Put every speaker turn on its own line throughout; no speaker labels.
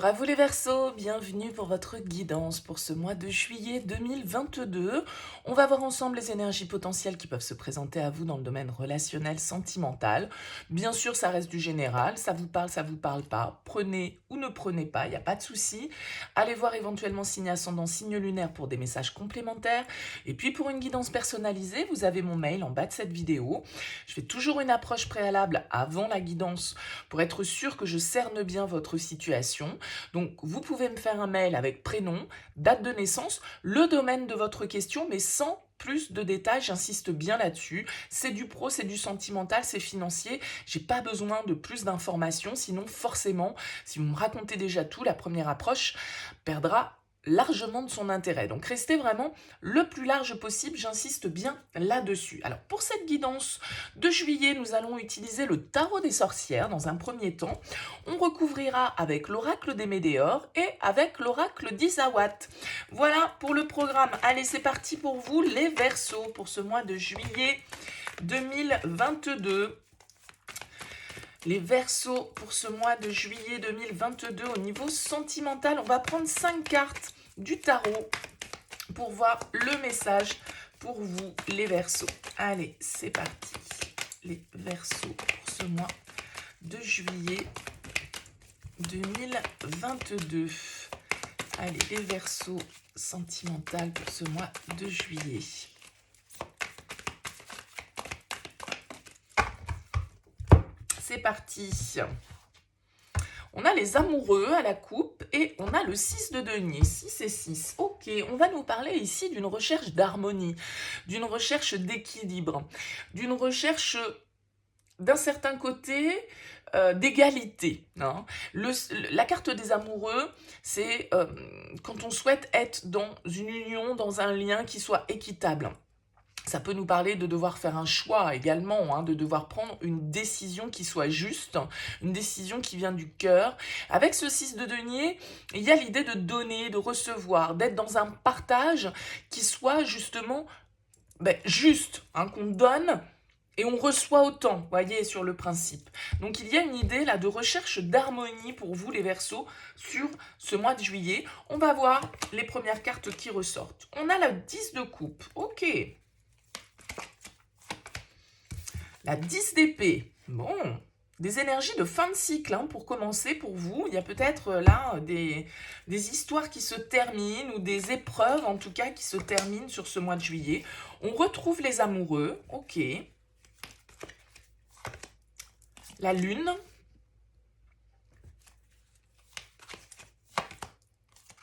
Bonjour à vous les Verseaux, bienvenue pour votre guidance pour ce mois de juillet 2022. On va voir ensemble les énergies potentielles qui peuvent se présenter à vous dans le domaine relationnel, sentimental. Bien sûr, ça reste du général, ça vous parle pas. Prenez ou ne prenez pas, il n'y a pas de souci. Allez voir éventuellement signe ascendant, signe lunaire pour des messages complémentaires. Et puis pour une guidance personnalisée, vous avez mon mail en bas de cette vidéo. Je fais toujours une approche préalable avant la guidance pour être sûr que je cerne bien votre situation. Donc, vous pouvez me faire un mail avec prénom, date de naissance, le domaine de votre question, mais sans plus de détails, j'insiste bien là-dessus. C'est du pro, c'est du sentimental, c'est financier. J'ai pas besoin de plus d'informations, sinon forcément, si vous me racontez déjà tout, la première approche perdra largement de son intérêt. Donc restez vraiment le plus large possible, j'insiste bien là-dessus. Alors pour cette guidance de juillet, nous allons utiliser le tarot des sorcières dans un premier temps. On recouvrira avec l'oracle des Médéors et avec l'oracle d'Isawat. Voilà pour le programme. Allez, c'est parti pour vous les Verseaux pour ce mois de juillet 2022. Les Verseaux pour ce mois de juillet 2022 au niveau sentimental, on va prendre 5 cartes du tarot pour voir le message pour vous les Verseaux. Allez, c'est parti. Les Verseaux pour ce mois de juillet 2022. Allez, les Verseaux sentimental pour ce mois de juillet. C'est parti. On a les amoureux à la coupe et on a le 6 de denier, 6 et 6. Ok, on va nous parler ici d'une recherche d'harmonie, d'une recherche d'équilibre, d'une recherche d'un certain côté d'égalité. Hein. La carte des amoureux, c'est quand on souhaite être dans une union, dans un lien qui soit équitable. Ça peut nous parler de devoir faire un choix également, hein, de devoir prendre une décision qui soit juste, une décision qui vient du cœur. Avec ce 6 de denier, il y a l'idée de donner, de recevoir, d'être dans un partage qui soit justement juste, hein, qu'on donne et on reçoit autant, voyez, sur le principe. Donc il y a une idée là de recherche d'harmonie pour vous les Verseaux sur ce mois de juillet. On va voir les premières cartes qui ressortent. On a la 10 de coupe, ok. La 10 d'épée, bon, des énergies de fin de cycle hein, pour commencer pour vous. Il y a peut-être là des histoires qui se terminent ou des épreuves en tout cas qui se terminent sur ce mois de juillet. On retrouve les amoureux, ok. La lune.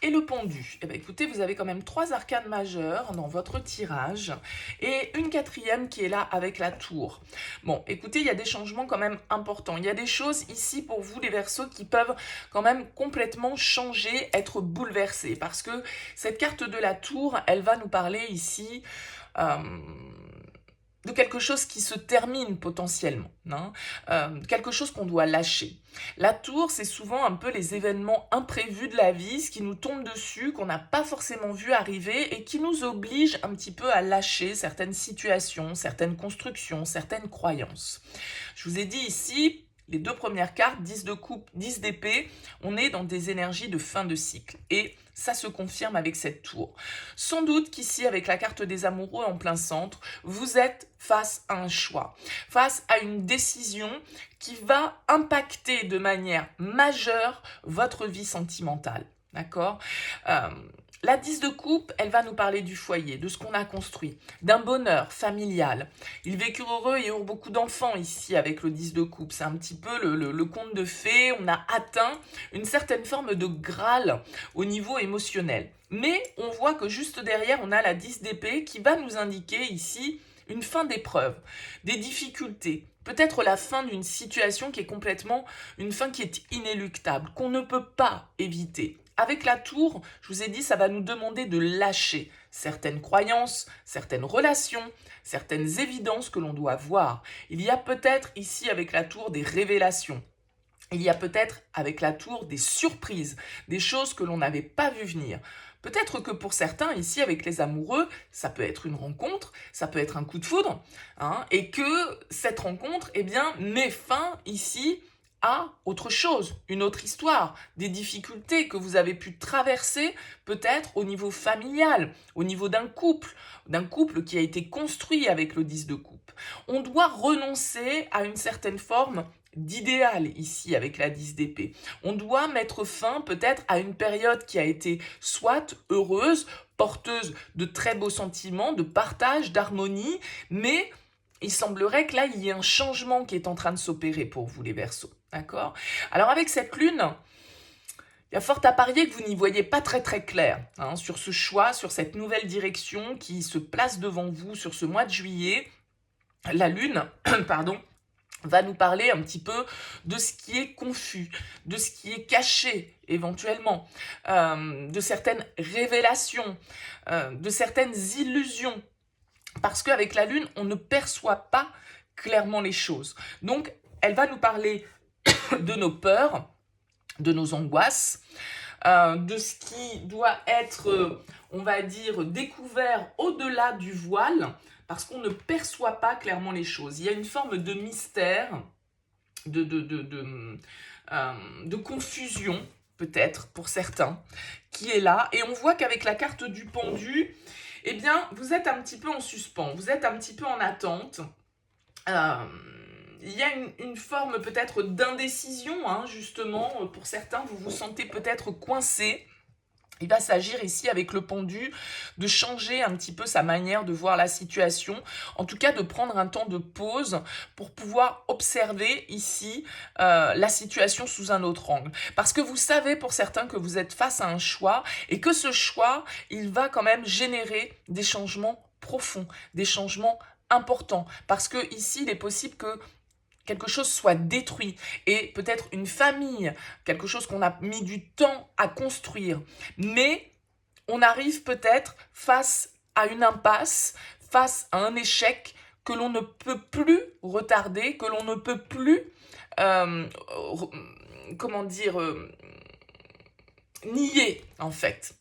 Et le pendu. Eh bien, écoutez, vous avez quand même 3 arcanes majeures dans votre tirage et une quatrième qui est là avec la tour. Bon, écoutez, il y a des changements quand même importants. Il y a des choses ici pour vous, les Verseaux, qui peuvent quand même complètement changer, être bouleversées. Parce que cette carte de la tour, elle va nous parler ici de quelque chose qui se termine potentiellement, hein, quelque chose qu'on doit lâcher. La tour, c'est souvent un peu les événements imprévus de la vie, ce qui nous tombe dessus, qu'on n'a pas forcément vu arriver et qui nous oblige un petit peu à lâcher certaines situations, certaines constructions, certaines croyances. Je vous ai dit ici, les 2 premières cartes, 10 de coupe, 10 d'épée, on est dans des énergies de fin de cycle. Et ça se confirme avec cette tour. Sans doute qu'ici, avec la carte des amoureux en plein centre, vous êtes face à un choix, face à une décision qui va impacter de manière majeure votre vie sentimentale. D'accord La 10 de coupe, elle va nous parler du foyer, de ce qu'on a construit, d'un bonheur familial. Ils vécurent heureux et eurent beaucoup d'enfants ici avec le 10 de coupe. C'est un petit peu le conte de fées. On a atteint une certaine forme de Graal au niveau émotionnel. Mais on voit que juste derrière, on a la 10 d'épée qui va nous indiquer ici une fin d'épreuve, des difficultés, peut-être la fin d'une situation qui est complètement une fin qui est inéluctable, qu'on ne peut pas éviter. Avec la tour, je vous ai dit, ça va nous demander de lâcher certaines croyances, certaines relations, certaines évidences que l'on doit voir. Il y a peut-être ici avec la tour des révélations. Il y a peut-être avec la tour des surprises, des choses que l'on n'avait pas vues venir. Peut-être que pour certains, ici, avec les amoureux, ça peut être une rencontre, ça peut être un coup de foudre, hein, et que cette rencontre, eh bien, met fin, ici, à autre chose, une autre histoire, des difficultés que vous avez pu traverser peut-être au niveau familial, au niveau d'un couple qui a été construit avec le 10 de coupe. On doit renoncer à une certaine forme d'idéal ici avec la 10 d'épée. On doit mettre fin peut-être à une période qui a été soit heureuse, porteuse de très beaux sentiments, de partage, d'harmonie, mais il semblerait que là, il y ait un changement qui est en train de s'opérer pour vous, les Verseaux. D'accord? Alors, avec cette lune, il y a fort à parier que vous n'y voyez pas très très clair sur ce choix, sur cette nouvelle direction qui se place devant vous sur ce mois de juillet. La lune, pardon, va nous parler un petit peu de ce qui est confus, de ce qui est caché éventuellement, de certaines révélations, de certaines illusions. Parce qu'avec la lune, on ne perçoit pas clairement les choses. Donc, elle va nous parler de nos peurs, de nos angoisses, de ce qui doit être, on va dire, découvert au-delà du voile, parce qu'on ne perçoit pas clairement les choses. Il y a une forme de mystère, de confusion, peut-être, pour certains, qui est là. Et on voit qu'avec la carte du pendu, eh bien, vous êtes un petit peu en suspens, vous êtes un petit peu en attente. Il y a une forme peut-être d'indécision, justement, pour certains, vous vous sentez peut-être coincé. Il va s'agir ici, avec le pendu, de changer un petit peu sa manière de voir la situation, en tout cas de prendre un temps de pause pour pouvoir observer ici la situation sous un autre angle. Parce que vous savez pour certains que vous êtes face à un choix et que ce choix, il va quand même générer des changements profonds, des changements importants. Parce que ici, il est possible que quelque chose soit détruit et peut-être une famille, quelque chose qu'on a mis du temps à construire. Mais on arrive peut-être face à une impasse, face à un échec que l'on ne peut plus retarder, que l'on ne peut plus, nier en fait.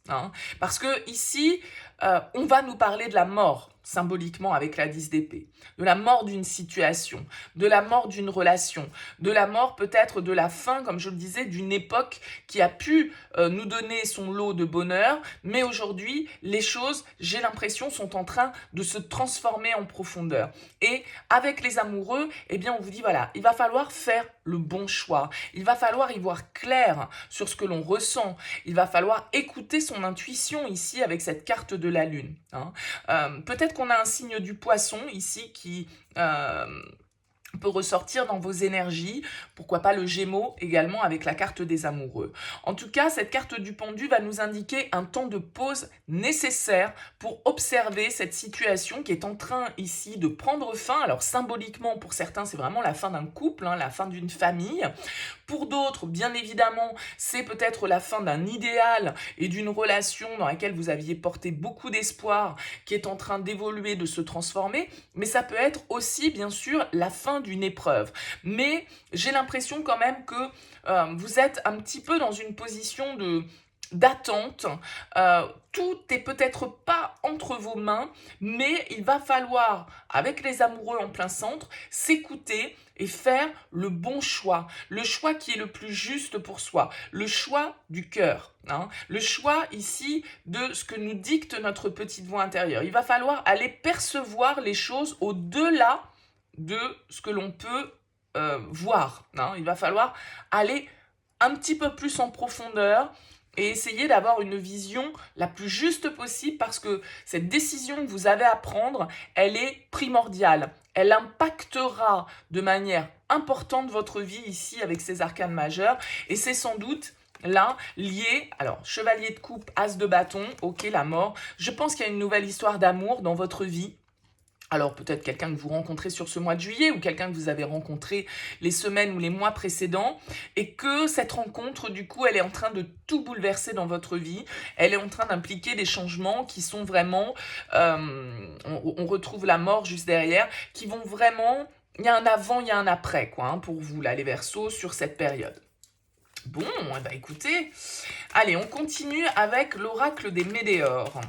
Parce que ici, on va nous parler de la mort, symboliquement avec la 10 d'épée, de la mort d'une situation, de la mort d'une relation, de la mort peut-être de la fin, comme je le disais, d'une époque qui a pu nous donner son lot de bonheur, mais aujourd'hui, les choses, j'ai l'impression, sont en train de se transformer en profondeur. Et avec les amoureux, eh bien, on vous dit, voilà, il va falloir faire le bon choix, il va falloir y voir clair sur ce que l'on ressent, il va falloir écouter son intuition ici avec cette carte de la lune. Peut-être qu'on a un signe du poisson ici qui peut ressortir dans vos énergies, pourquoi pas le Gémeaux également avec la carte des amoureux. En tout cas, cette carte du pendu va nous indiquer un temps de pause nécessaire pour observer cette situation qui est en train ici de prendre fin. Alors symboliquement, pour certains, c'est vraiment la fin d'un couple, la fin d'une famille. Pour d'autres, bien évidemment, c'est peut-être la fin d'un idéal et d'une relation dans laquelle vous aviez porté beaucoup d'espoir qui est en train d'évoluer, de se transformer, mais ça peut être aussi, bien sûr, la fin d'une épreuve. Mais j'ai l'impression quand même que vous êtes un petit peu dans une position d'attente. Tout est peut-être pas entre vos mains, mais il va falloir, avec les amoureux en plein centre, s'écouter et faire le bon choix, le choix qui est le plus juste pour soi, le choix du cœur, le choix ici de ce que nous dicte notre petite voix intérieure. Il va falloir aller percevoir les choses au-delà de ce que l'on peut voir. Il va falloir aller un petit peu plus en profondeur et essayer d'avoir une vision la plus juste possible parce que cette décision que vous avez à prendre, elle est primordiale. Elle impactera de manière importante votre vie ici avec ces arcanes majeures et c'est sans doute là, lié, alors chevalier de coupe, as de bâton, ok, la mort. Je pense qu'il y a une nouvelle histoire d'amour dans votre vie. Alors peut-être quelqu'un que vous rencontrez sur ce mois de juillet ou quelqu'un que vous avez rencontré les semaines ou les mois précédents et que cette rencontre, du coup, elle est en train de tout bouleverser dans votre vie. Elle est en train d'impliquer des changements qui sont vraiment, on retrouve la mort juste derrière, qui vont vraiment, il y a un avant, il y a un après, quoi, pour vous, là, les Verseaux, sur cette période. Bon, eh ben, écoutez, allez, on continue avec l'oracle des Médéores.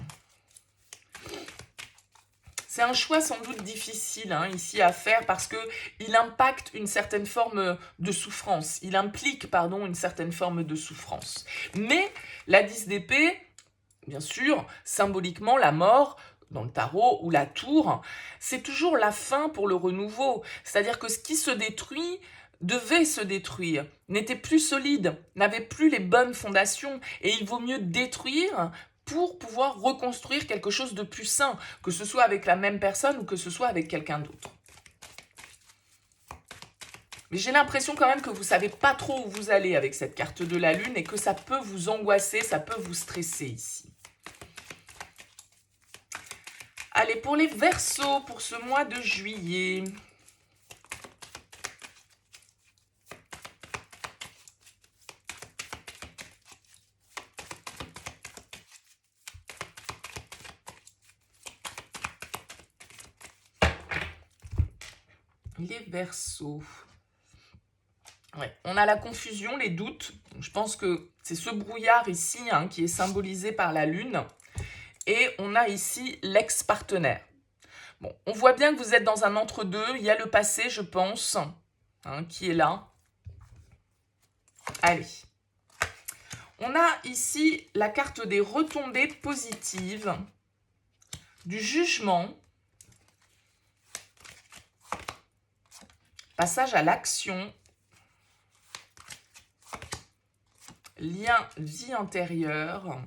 C'est un choix sans doute difficile hein, ici à faire parce qu'il impacte une certaine forme de souffrance. Il implique, pardon, une certaine forme de souffrance. Mais la 10 d'épée, bien sûr, symboliquement, la mort, dans le tarot, ou la tour, c'est toujours la fin pour le renouveau. C'est-à-dire que ce qui se détruit devait se détruire, n'était plus solide, n'avait plus les bonnes fondations, et il vaut mieux détruire pour pouvoir reconstruire quelque chose de plus sain, que ce soit avec la même personne ou que ce soit avec quelqu'un d'autre. Mais j'ai l'impression quand même que vous ne savez pas trop où vous allez avec cette carte de la Lune et que ça peut vous angoisser, ça peut vous stresser ici. Allez, pour les Verseaux, pour ce mois de juillet. Les Verseaux. Ouais, on a la confusion, les doutes. Je pense que c'est ce brouillard ici hein, qui est symbolisé par la Lune. Et on a ici l'ex-partenaire. Bon, on voit bien que vous êtes dans un entre-deux. Il y a le passé, je pense, hein, qui est là. Allez. On a ici la carte des retombées positives, du jugement, passage à l'action, lien vie intérieure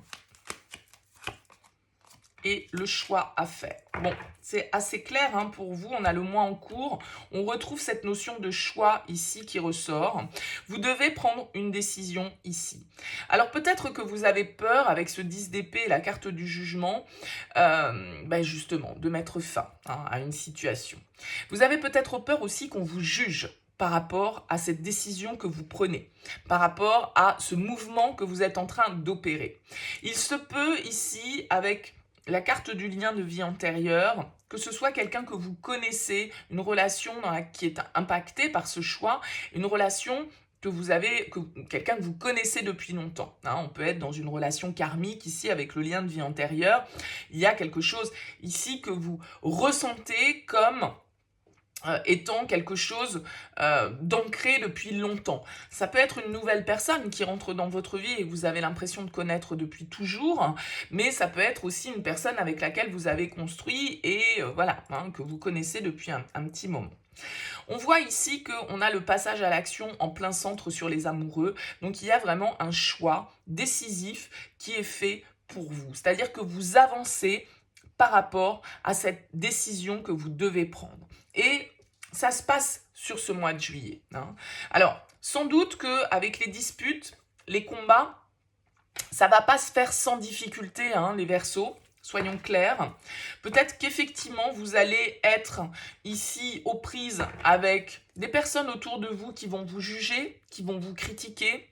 et le choix à faire. Bon, c'est assez clair hein, pour vous, on a le mois en cours, on retrouve cette notion de choix ici qui ressort. Vous devez prendre une décision ici. Alors peut-être que vous avez peur avec ce 10 d'épée, la carte du jugement, justement, de mettre fin hein, à une situation. Vous avez peut-être peur aussi qu'on vous juge par rapport à cette décision que vous prenez, par rapport à ce mouvement que vous êtes en train d'opérer. Il se peut ici, avec la carte du lien de vie antérieure, que ce soit quelqu'un que vous connaissez, une relation qui est impactée par ce choix, une relation que vous avez, quelqu'un que vous connaissez depuis longtemps. Hein, on peut être dans une relation karmique ici avec le lien de vie antérieure. Il y a quelque chose ici que vous ressentez comme étant quelque chose d'ancré depuis longtemps. Ça peut être une nouvelle personne qui rentre dans votre vie et que vous avez l'impression de connaître depuis toujours, mais ça peut être aussi une personne avec laquelle vous avez construit et voilà, hein, que vous connaissez depuis un petit moment. On voit ici qu'on a le passage à l'action en plein centre sur les amoureux, donc il y a vraiment un choix décisif qui est fait pour vous. C'est-à-dire que vous avancez par rapport à cette décision que vous devez prendre. Et ça se passe sur ce mois de juillet. Hein. Alors, sans doute qu'avec les disputes, les combats, ça ne va pas se faire sans difficulté, hein, les Verseaux. Soyons clairs. Peut-être qu'effectivement, vous allez être ici aux prises avec des personnes autour de vous qui vont vous juger, qui vont vous critiquer,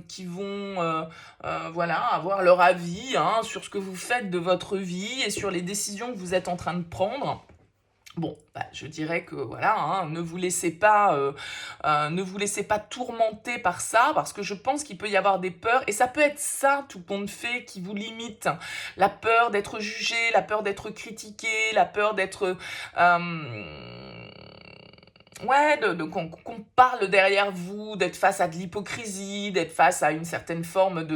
qui vont avoir leur avis hein, sur ce que vous faites de votre vie et sur les décisions que vous êtes en train de prendre. Bon, je dirais que voilà, hein, ne vous laissez pas tourmenter par ça, parce que je pense qu'il peut y avoir des peurs, et ça peut être ça, tout compte fait, qui vous limite. La peur d'être jugé, la peur d'être critiqué, la peur d'être... qu'on parle derrière vous, d'être face à de l'hypocrisie, d'être face à une certaine forme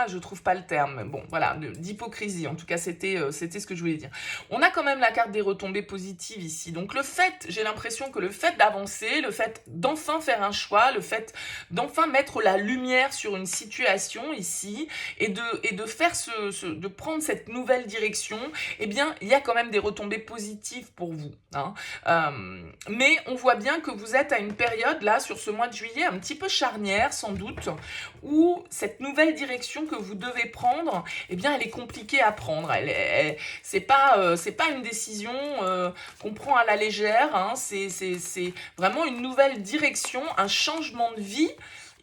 je trouve pas le terme, bon voilà, d'hypocrisie, en tout cas c'était ce que je voulais dire. On a quand même la carte des retombées positives ici, donc j'ai l'impression que le fait d'avancer, le fait d'enfin faire un choix, le fait d'enfin mettre la lumière sur une situation ici, et de faire de prendre cette nouvelle direction, eh bien il y a quand même des retombées positives pour vous, hein. Mais on voit bien que vous êtes à une période là, sur ce mois de juillet, un petit peu charnière sans doute, où cette nouvelle direction que vous devez prendre, eh bien, elle est compliquée à prendre. C'est pas une décision qu'on prend à la légère. Hein. C'est vraiment une nouvelle direction, un changement de vie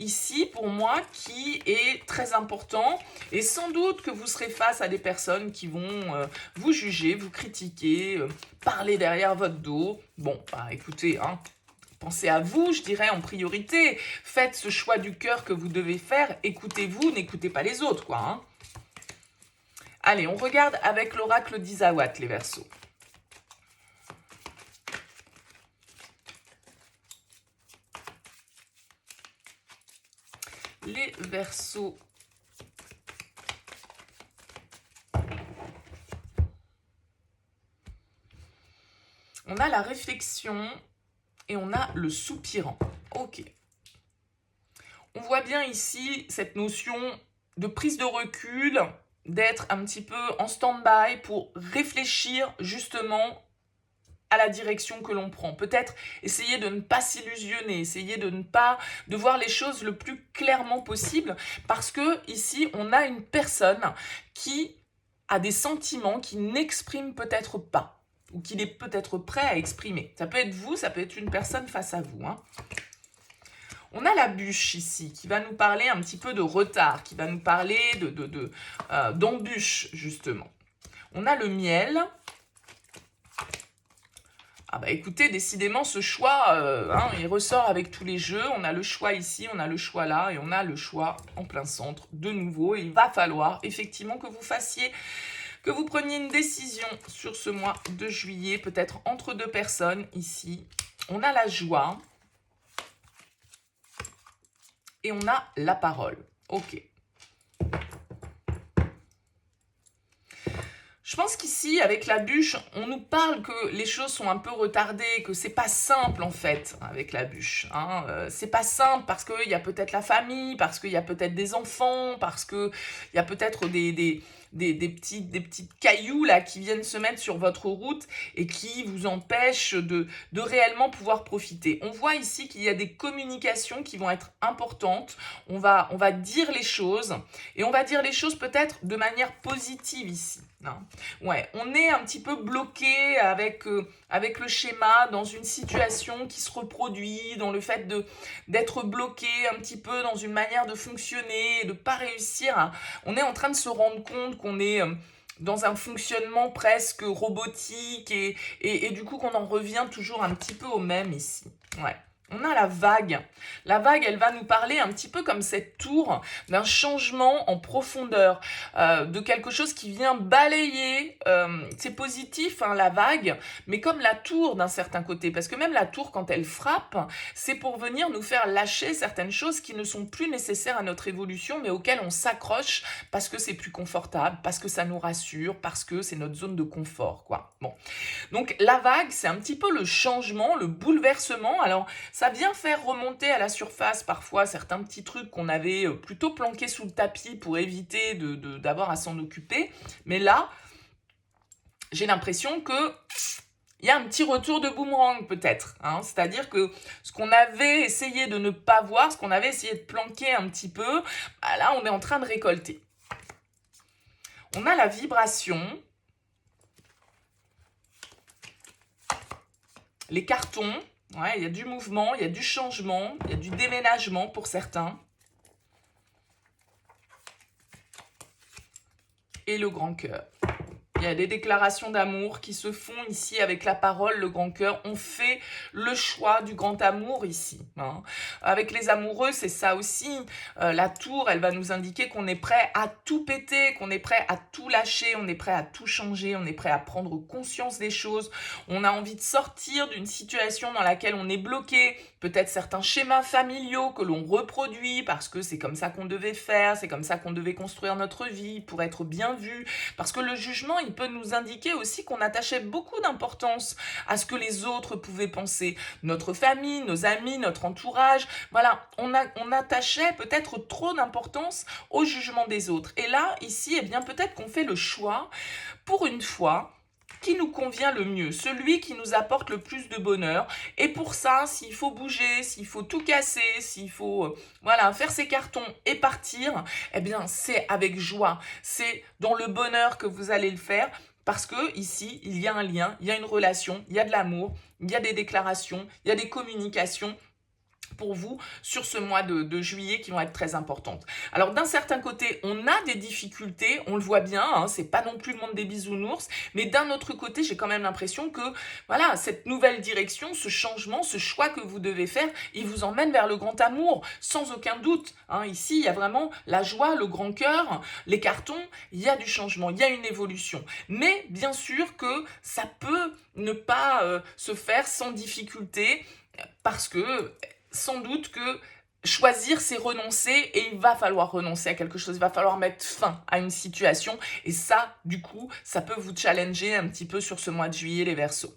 ici, pour moi, qui est très important. Et sans doute que vous serez face à des personnes qui vont vous juger, vous critiquer, parler derrière votre dos. Bon, écoutez, hein. Pensez à vous, je dirais, en priorité. Faites ce choix du cœur que vous devez faire. Écoutez-vous, n'écoutez pas les autres, quoi. Hein. Allez, on regarde avec l'oracle d'Isawat, les Verseaux. Les Verseaux. On a la réflexion et on a le soupirant. Ok. On voit bien ici cette notion de prise de recul, d'être un petit peu en stand-by pour réfléchir justement à la direction que l'on prend. Peut-être essayer de ne pas s'illusionner, essayer de voir les choses le plus clairement possible, parce que ici, on a une personne qui a des sentiments qui n'exprime peut-être pas, ou qu'il est peut-être prêt à exprimer. Ça peut être vous, ça peut être une personne face à vous. On a la bûche ici, qui va nous parler un petit peu de retard, qui va nous parler d'embûche, justement. On a le miel. Ah bah écoutez, décidément, ce choix, il ressort avec tous les jeux. On a le choix ici, on a le choix là, et on a le choix en plein centre de nouveau. Et il va falloir effectivement que vous preniez une décision sur ce mois de juillet, peut-être entre deux personnes ici. On a la joie. Et on a la parole. Ok. Je pense qu'ici, avec la bûche, on nous parle que les choses sont un peu retardées, que c'est pas simple en fait avec la bûche. C'est pas simple parce qu'il y a peut-être la famille, parce qu'il y a peut-être des enfants, parce qu'il y a peut-être des petits cailloux là qui viennent se mettre sur votre route et qui vous empêchent de réellement pouvoir profiter. On voit ici qu'il y a des communications qui vont être importantes. On va dire les choses et on va dire les choses peut-être de manière positive ici. Ouais, on est un petit peu bloqué avec le schéma dans une situation qui se reproduit, dans le fait d'être bloqué un petit peu dans une manière de fonctionner, de ne pas réussir. On est en train de se rendre compte qu'on est dans un fonctionnement presque robotique et du coup qu'on en revient toujours un petit peu au même ici. Ouais. On a la vague. La vague, elle va nous parler un petit peu comme cette tour d'un changement en profondeur, de quelque chose qui vient balayer. C'est positif, la vague, mais comme la tour d'un certain côté. Parce que même la tour, quand elle frappe, c'est pour venir nous faire lâcher certaines choses qui ne sont plus nécessaires à notre évolution, mais auxquelles on s'accroche parce que c'est plus confortable, parce que ça nous rassure, parce que c'est notre zone de confort, quoi. Bon. Donc la vague, c'est un petit peu le changement, le bouleversement. Alors, ça vient faire remonter à la surface parfois certains petits trucs qu'on avait plutôt planqués sous le tapis pour éviter d'avoir à s'en occuper. Mais là, j'ai l'impression que il y a un petit retour de boomerang peut-être. C'est-à-dire que ce qu'on avait essayé de ne pas voir, ce qu'on avait essayé de planquer un petit peu, bah là, on est en train de récolter. On a la vibration. Les cartons. Ouais, il y a du mouvement, il y a du changement, il y a du déménagement pour certains. Et le grand cœur. Il y a des déclarations d'amour qui se font ici avec la parole, le grand cœur. On fait le choix du grand amour ici. Avec les amoureux, c'est ça aussi. La tour, elle va nous indiquer qu'on est prêt à tout péter, qu'on est prêt à tout lâcher, on est prêt à tout changer, on est prêt à prendre conscience des choses. On a envie de sortir d'une situation dans laquelle on est bloqué. Peut-être certains schémas familiaux que l'on reproduit parce que c'est comme ça qu'on devait faire, c'est comme ça qu'on devait construire notre vie pour être bien vu. Parce que le jugement, il peut nous indiquer aussi qu'on attachait beaucoup d'importance à ce que les autres pouvaient penser. Notre famille, nos amis, notre entourage, voilà, on attachait peut-être trop d'importance au jugement des autres. Et là, ici, peut-être qu'on fait le choix, pour une fois, qui nous convient le mieux, celui qui nous apporte le plus de bonheur. Et pour ça, s'il faut bouger, s'il faut tout casser, s'il faut faire ses cartons et partir, c'est avec joie. C'est dans le bonheur que vous allez le faire. Parce que ici, il y a un lien, il y a une relation, il y a de l'amour, il y a des déclarations, il y a des communications pour vous sur ce mois de juillet qui vont être très importantes. Alors d'un certain côté, on a des difficultés, on le voit bien, hein, c'est pas non plus le monde des bisounours, mais d'un autre côté, j'ai quand même l'impression que voilà, cette nouvelle direction, ce changement, ce choix que vous devez faire, il vous emmène vers le grand amour, sans aucun doute. Hein. Ici, il y a vraiment la joie, le grand cœur, les cartons, il y a du changement, il y a une évolution. Mais bien sûr que ça peut ne pas se faire sans difficulté, parce que sans doute que choisir, c'est renoncer, et il va falloir renoncer à quelque chose, il va falloir mettre fin à une situation, et ça, du coup, ça peut vous challenger un petit peu sur ce mois de juillet, les Verseaux.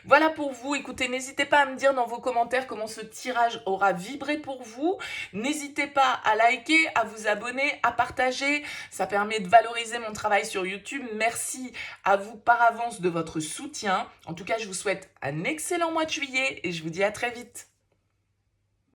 Voilà pour vous. Écoutez, n'hésitez pas à me dire dans vos commentaires comment ce tirage aura vibré pour vous. N'hésitez pas à liker, à vous abonner, à partager. Ça permet de valoriser mon travail sur YouTube. Merci à vous par avance de votre soutien. En tout cas, je vous souhaite un excellent mois de juillet et je vous dis à très vite.